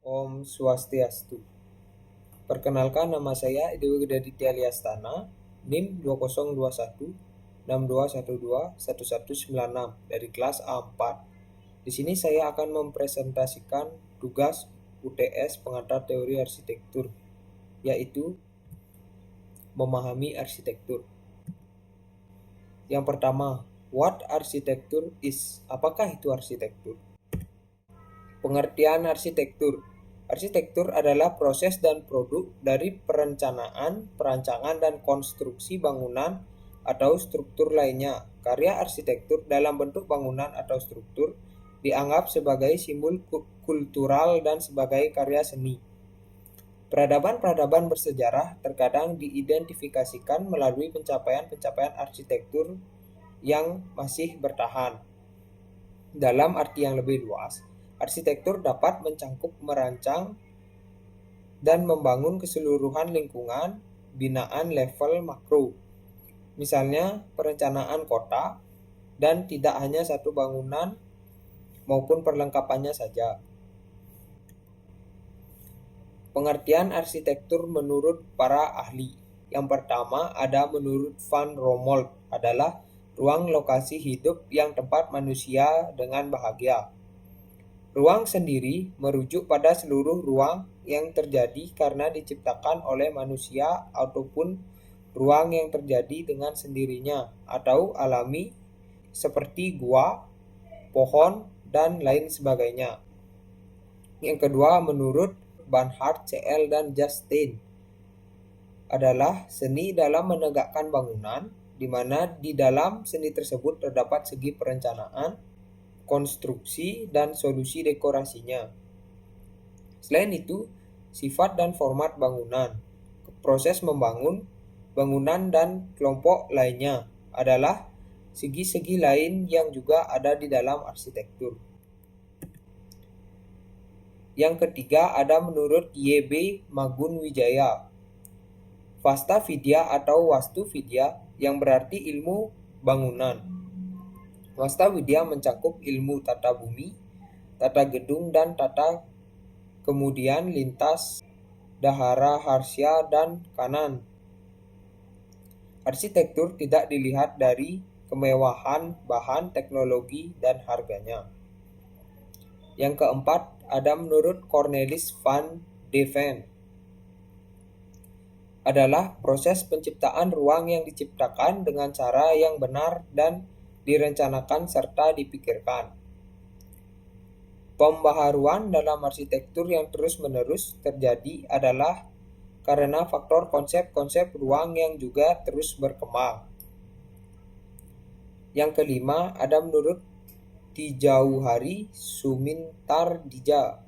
Om Swastiastu. Perkenalkan, nama saya Dewi Gedaditya Liastana, NIM 2021 6212119196 dari kelas A4. Di sini saya akan mempresentasikan tugas UTS pengantar teori arsitektur, yaitu memahami arsitektur. Yang pertama, what architecture is? Apakah itu arsitektur? Pengertian arsitektur. Arsitektur adalah proses dan produk dari perencanaan, perancangan, dan konstruksi bangunan atau struktur lainnya. Karya arsitektur dalam bentuk bangunan atau struktur dianggap sebagai simbol kultural dan sebagai karya seni. Peradaban-peradaban bersejarah terkadang diidentifikasikan melalui pencapaian-pencapaian arsitektur yang masih bertahan. Dalam arti yang lebih luas, arsitektur dapat mencangkup merancang dan membangun keseluruhan lingkungan binaan level makro, misalnya perencanaan kota, dan tidak hanya satu bangunan maupun perlengkapannya saja. Pengertian arsitektur menurut para ahli. Yang pertama ada menurut Van Rompuy adalah ruang lokasi hidup yang tempat manusia dengan bahagia. Ruang sendiri merujuk pada seluruh ruang yang terjadi karena diciptakan oleh manusia ataupun ruang yang terjadi dengan sendirinya atau alami seperti gua, pohon, dan lain sebagainya. Yang kedua menurut Bernhard C.L. dan Justin adalah seni dalam menegakkan bangunan, di mana di dalam seni tersebut terdapat segi perencanaan, konstruksi, dan solusi dekorasinya. Selain itu, sifat dan format bangunan, proses membangun bangunan dan kelompok lainnya adalah segi-segi lain yang juga ada di dalam arsitektur. Yang ketiga ada menurut Y.B. Magun Wijaya, Vasta Vidya atau Wastu Vidya yang berarti ilmu bangunan. Wasta Widya mencakup ilmu tata bumi, tata gedung, dan tata kemudian lintas, dahara, harsya, dan kanan. Arsitektur tidak dilihat dari kemewahan bahan, teknologi, dan harganya. Yang keempat ada menurut Cornelis van de Ven adalah proses penciptaan ruang yang diciptakan dengan cara yang benar dan direncanakan serta dipikirkan. Pembaharuan dalam arsitektur yang terus-menerus terjadi adalah karena faktor konsep-konsep ruang yang juga terus berkembang. Yang kelima ada menurut Tijauhari Sumintardija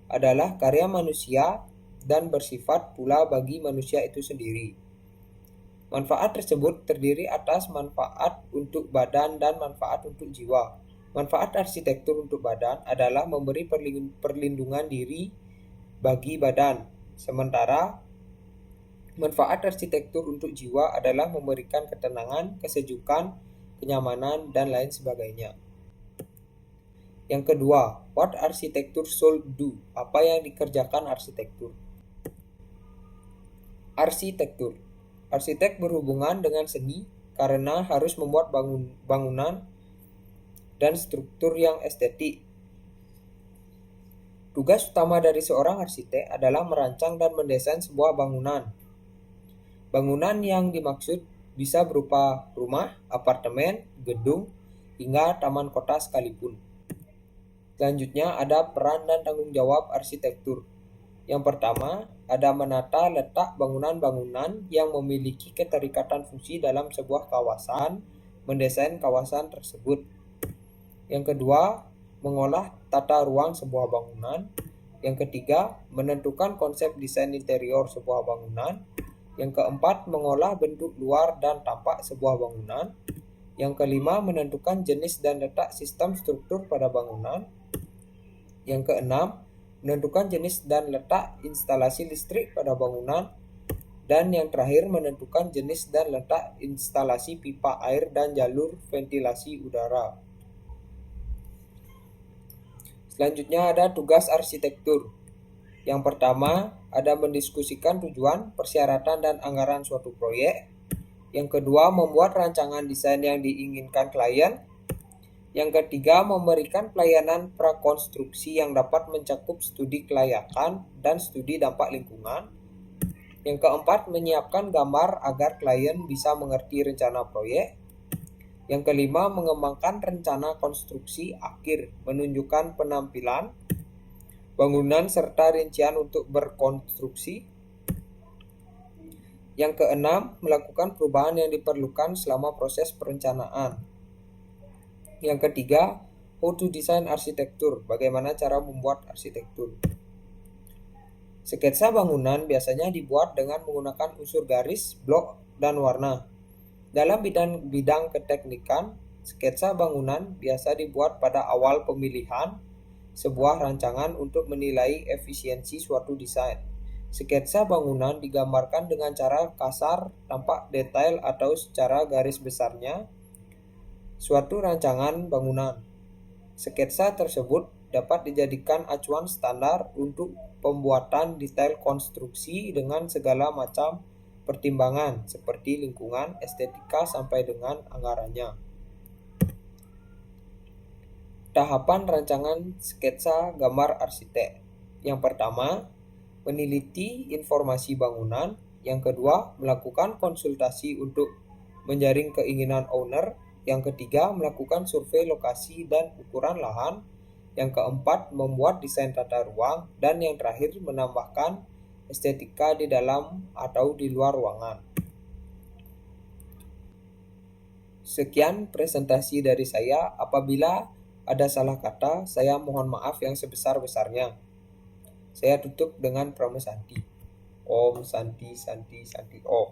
adalah karya manusia dan bersifat pula bagi manusia itu sendiri. Manfaat tersebut terdiri atas manfaat untuk badan dan manfaat untuk jiwa. Manfaat arsitektur untuk badan adalah memberi perlindungan diri bagi badan, sementara manfaat arsitektur untuk jiwa adalah memberikan ketenangan, kesejukan, kenyamanan, dan lain sebagainya. Yang kedua, what architecture should do? Apa yang dikerjakan arsitektur? Arsitektur. Arsitek berhubungan dengan seni karena harus membuat bangunan dan struktur yang estetik. Tugas utama dari seorang arsitek adalah merancang dan mendesain sebuah bangunan. Bangunan yang dimaksud bisa berupa rumah, apartemen, gedung, hingga taman kota sekalipun. Selanjutnya ada peran dan tanggung jawab arsitektur. Yang pertama, ada menata letak bangunan-bangunan yang memiliki keterikatan fungsi dalam sebuah kawasan, mendesain kawasan tersebut. Yang kedua, mengolah tata ruang sebuah bangunan. Yang ketiga, menentukan konsep desain interior sebuah bangunan. Yang keempat, mengolah bentuk luar dan tampak sebuah bangunan. Yang kelima, menentukan jenis dan letak sistem struktur pada bangunan. Yang keenam, menentukan jenis dan letak instalasi listrik pada bangunan. Dan yang terakhir, menentukan jenis dan letak instalasi pipa air dan jalur ventilasi udara. Selanjutnya ada tugas arsitektur. Yang pertama, ada mendiskusikan tujuan, persyaratan, dan anggaran suatu proyek. Yang kedua, membuat rancangan desain yang diinginkan klien. Yang ketiga, memberikan pelayanan prakonstruksi yang dapat mencakup studi kelayakan dan studi dampak lingkungan. Yang keempat, menyiapkan gambar agar klien bisa mengerti rencana proyek. Yang kelima, mengembangkan rencana konstruksi akhir, menunjukkan penampilan bangunan serta rincian untuk berkonstruksi. Yang keenam, melakukan perubahan yang diperlukan selama proses perencanaan. Yang ketiga, how to design arsitektur, bagaimana cara membuat arsitektur. Sketsa bangunan biasanya dibuat dengan menggunakan unsur garis, blok, dan warna. Dalam bidang keteknikan, sketsa bangunan biasa dibuat pada awal pemilihan sebuah rancangan untuk menilai efisiensi suatu desain. Sketsa bangunan digambarkan dengan cara kasar, tampak detail atau secara garis besarnya suatu rancangan bangunan. Sketsa tersebut dapat dijadikan acuan standar untuk pembuatan detail konstruksi dengan segala macam pertimbangan seperti lingkungan, estetika, sampai dengan anggarannya. Tahapan rancangan sketsa gambar arsitek. Yang pertama, meneliti informasi bangunan. Yang kedua, melakukan konsultasi untuk menjaring keinginan owner. Yang ketiga, melakukan survei lokasi dan ukuran lahan. Yang keempat, membuat desain tata ruang. Dan yang terakhir, menambahkan estetika di dalam atau di luar ruangan. Sekian presentasi dari saya. Apabila ada salah kata, saya mohon maaf yang sebesar-besarnya. Saya tutup dengan Pramu Santi. Om Santi Santi Santi Om.